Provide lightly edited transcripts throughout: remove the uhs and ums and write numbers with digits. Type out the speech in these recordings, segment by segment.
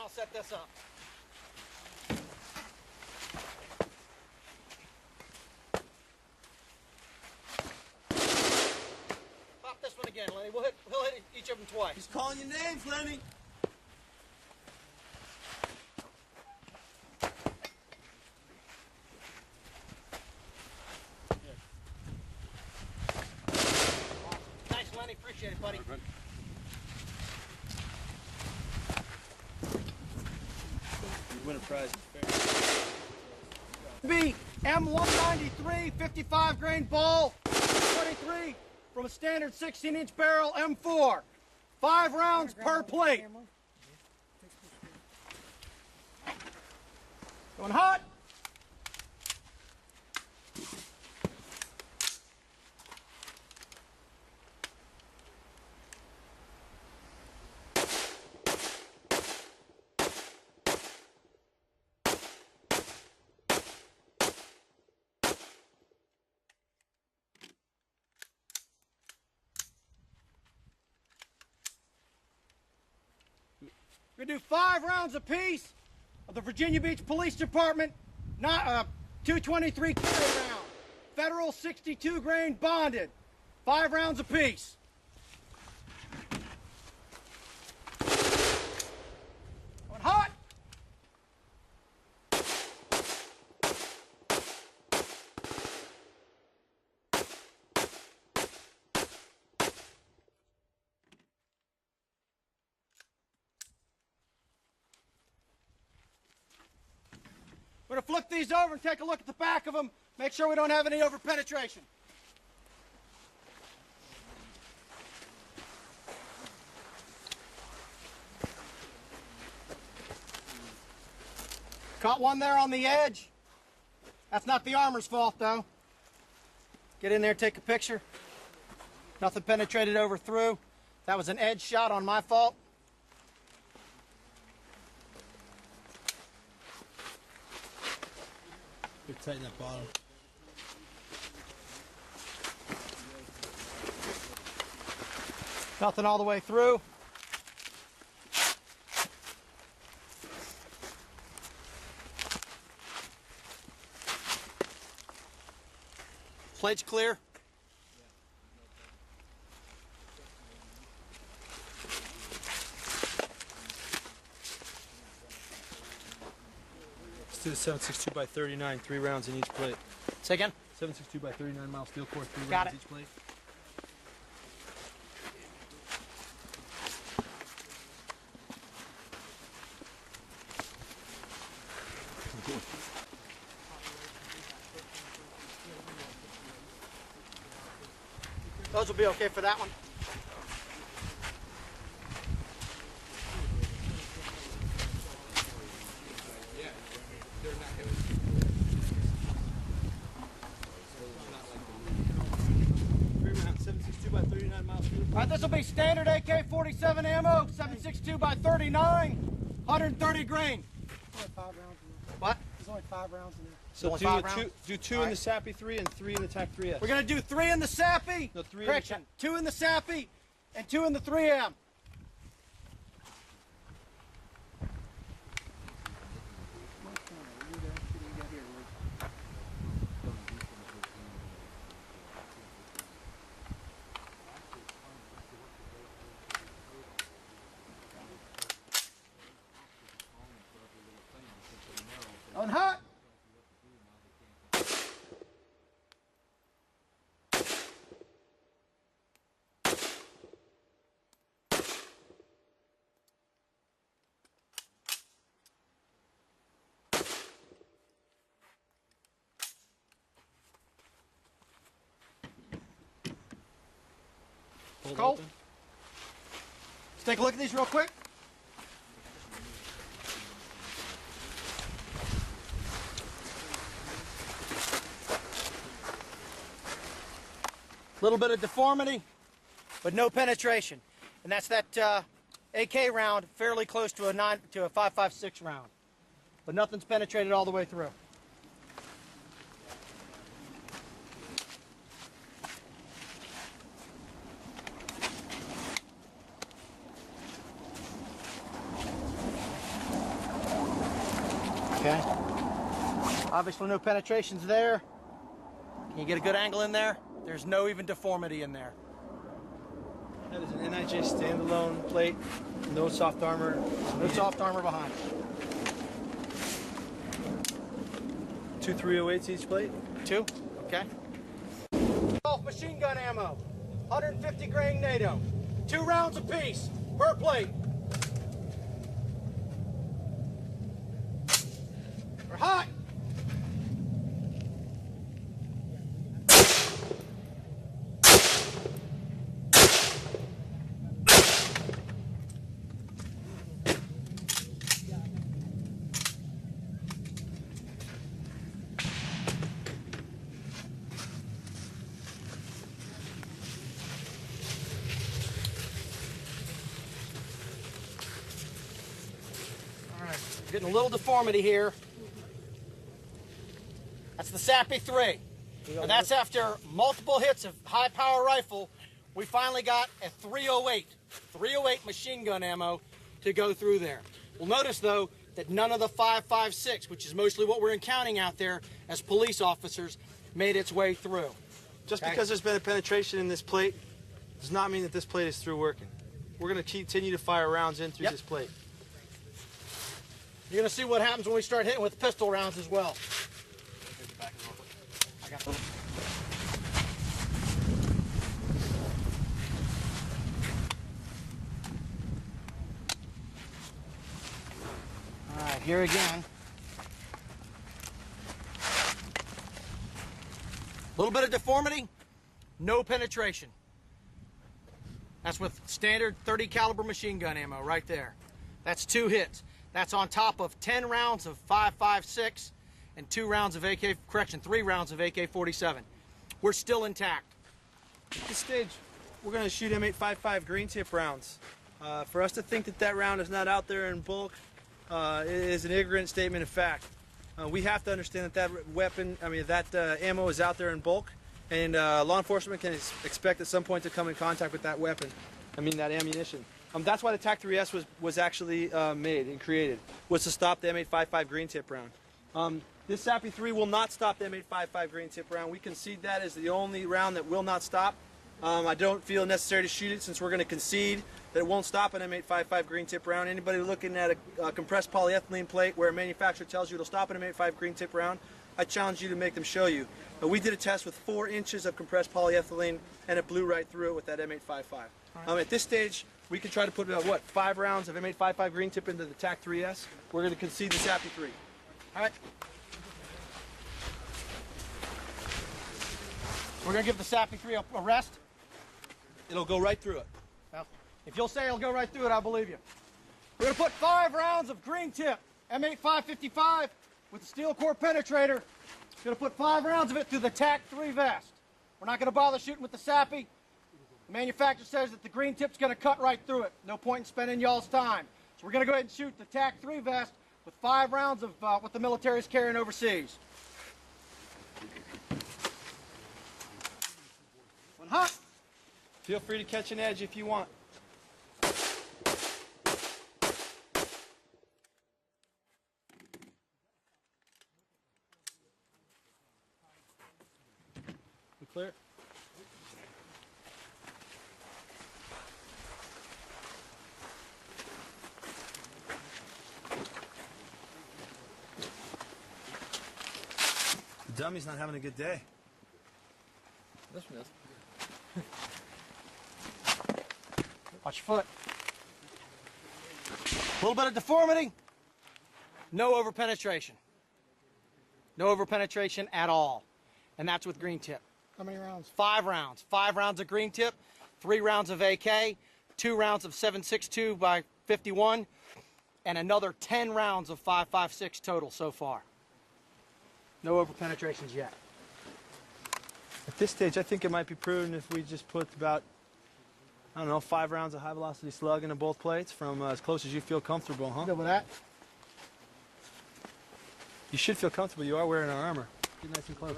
I'll set this up. Pop this one again, Lenny. He'll hit each of them twice. He's calling your names, Lenny. Nice, Lenny. Appreciate it, buddy. You win a prize. B M193 55 grain ball 23 from a standard 16-inch barrel M4. 5 rounds per plate. Going hot. We're going to do 5 rounds apiece of the Virginia Beach Police Department 223 carry round. Federal 62 grain bonded. 5 rounds apiece. Going hot. We're going to flip these over and take a look at the back of them. Make sure we don't have any over penetration. Caught one there on the edge. That's not the armor's fault, though. Get in there, take a picture. Nothing penetrated over through. That was an edge shot on my fault. Good, tighten that bottom. Nothing all the way through. Plate's clear. Let's do the 7.62 by 39, 3 rounds in each plate. Say again? 7.62 by 39 mile steel core, 3 Got rounds it. each plate. Those will be okay for that one. All right, this will be standard AK-47 ammo, 7.62 by 39, 130 grain. Only 5 rounds in there. What? There's only 5 rounds in there. So Only do, 5 two, rounds? do 2 All in the right. Sappy 3 and 3 in the TAC 3S. We're going to do 3 in the Sappy. No, 3 in the Correction. 2 in the Sappy and 2 in the 3M. On hot. Hold Cold. open. Let's take a look at these real quick. Little bit of deformity, but no penetration. And that's that AK round, fairly close to a 5.56 round. But nothing's penetrated all the way through. Okay. Obviously no penetrations there. Can you get a good angle in there? There's no even deformity in there. That is an NIJ standalone plate. No soft armor. No soft armor behind it. 2 308s each plate. 2, okay. Machine gun ammo, 150 grain NATO, 2 rounds apiece per plate. We're hot. Getting a little deformity here. That's the Sappy 3. And that's after multiple hits of high power rifle, we finally got a 308 machine gun ammo to go through there. We'll notice though that none of the 5.56, which is mostly what we're encountering out there as police officers, made its way through. Just Okay. because there's been a penetration in this plate does not mean that this plate is through working. We're going to continue to fire rounds in through Yep. this plate. You're going to see what happens when we start hitting with pistol rounds as well. I got All right, here again. A little bit of deformity, no penetration. That's with standard 30 caliber machine gun ammo right there. That's 2 hits. That's on top of 10 rounds of 5.56 and 3 rounds of AK-47. We're still intact. At this stage, we're going to shoot M855 green tip rounds. For us to think that that round is not out there in bulk is an ignorant statement of fact. We have to understand that that ammo is out there in bulk, and law enforcement can expect at some point to come in contact with that weapon. That ammunition. That's why the TAC-3S was actually made and created, was to stop the M855 green tip round. This Sappy 3 will not stop the M855 green tip round. We concede that as the only round that will not stop. I don't feel necessary to shoot it since we're going to concede that it won't stop an M855 green tip round. Anybody looking at a compressed polyethylene plate where a manufacturer tells you it'll stop an M855 green tip round, I challenge you to make them show you. We did a test with 4 inches of compressed polyethylene and it blew right through it with that M855. At this stage, we can try to put about 5 rounds of M855 green tip into the TAC-3S. We're going to concede the Sappy 3. All right. We're going to give the Sappy 3 a rest. It'll go right through it. Well, if you'll say it'll go right through it, I'll believe you. We're going to put 5 rounds of green tip M855 with the steel core penetrator. Going to put 5 rounds of it through the TAC-3 vest. We're not going to bother shooting with the Sappy. The manufacturer says that the green tip's going to cut right through it. No point in spending y'all's time. So we're going to go ahead and shoot the TAC-3 vest with 5 rounds of what the military's carrying overseas. One hot. Feel free to catch an edge if you want. We clear? The dummy's not having a good day. This one is. Watch your foot. A little bit of deformity. No overpenetration. No overpenetration at all. And that's with green tip. How many rounds? 5 rounds. 5 rounds of green tip, 3 rounds of AK, 2 rounds of 7.62 by 51, and another 10 rounds of 5.56 total so far. No overpenetrations yet. At this stage, I think it might be prudent if we just put about, 5 rounds of high-velocity slug into both plates from as close as you feel comfortable, huh? Good with that? You should feel comfortable. You are wearing our armor. Get nice and close.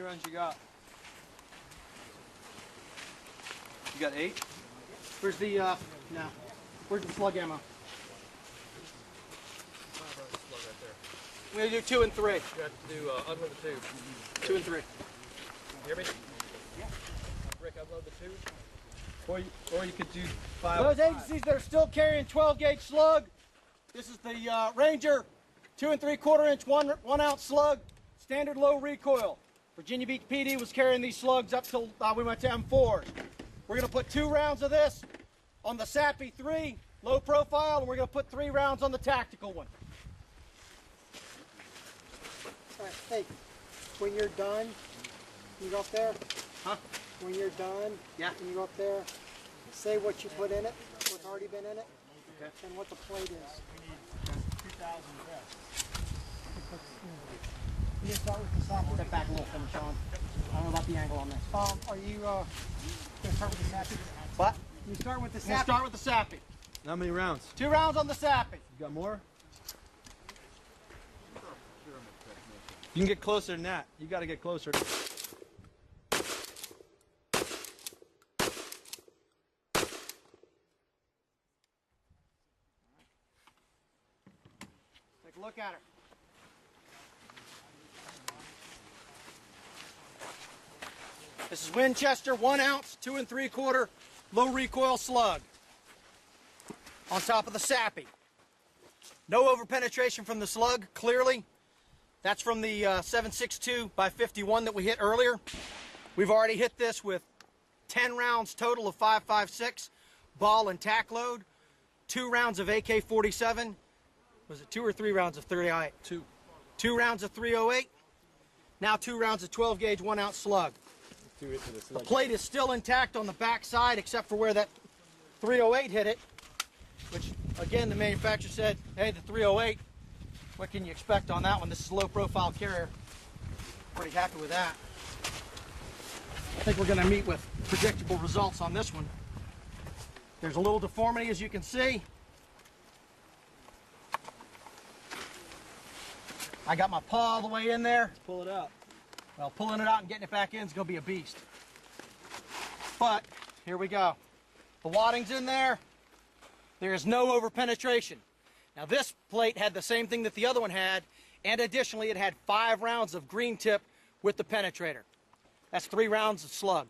rounds you got? You got 8? Where's the, no. Where's the slug ammo? We're gonna do 2 and 3. You have to do unload the tube. 2 and 3. Hear me? Yeah. Rick, unload the tube. Or you could do 5. Those agencies that are still carrying 12 gauge slug, this is the Ranger 2 3/4 inch 1 ounce slug, standard low recoil. Virginia Beach PD was carrying these slugs up till we went to M4s. We're going to put 2 rounds of this on the Sappy 3 low profile, and we're going to put 3 rounds on the tactical one. All right, hey, when you're done, you go up there. Huh? When you're done, Yeah. and you go up there, say what you put in it, what's already been in it, Okay. and what the plate is. You start with the sappy. Step back a little for me, Sean. I don't know about the angle on this. Are you gonna start with the sappy? What? You start with the We'll sappy. start with the Sappy. How many rounds? 2 rounds on the Sappy. You got more? You can get closer than that. You got to get closer. Take a look at her. This is Winchester 1 ounce 2 3/4 low recoil slug on top of the Sappy. No over penetration from the slug, clearly. That's from the 7.62 by 51 that we hit earlier. We've already hit this with 10 rounds total of 5.56 ball and tack load, 2 rounds of AK-47. Was it 2 or 3 rounds of 38? 2. 2 rounds of 308. Now 2 rounds of 12 gauge 1 ounce slug. The plate is still intact on the back side except for where that 308 hit it, which again the manufacturer said, hey, the 308, what can you expect on that one? This is a low profile carrier. Pretty happy with that. I think we're going to meet with predictable results on this one. There's a little deformity, as you can see. I got my paw all the way in there. Pull it out. Well, pulling it out and getting it back in is going to be a beast. But here we go. The wadding's in there. There is no over penetration. Now this plate had the same thing that the other one had, and additionally it had 5 rounds of green tip with the penetrator. That's 3 rounds of slug.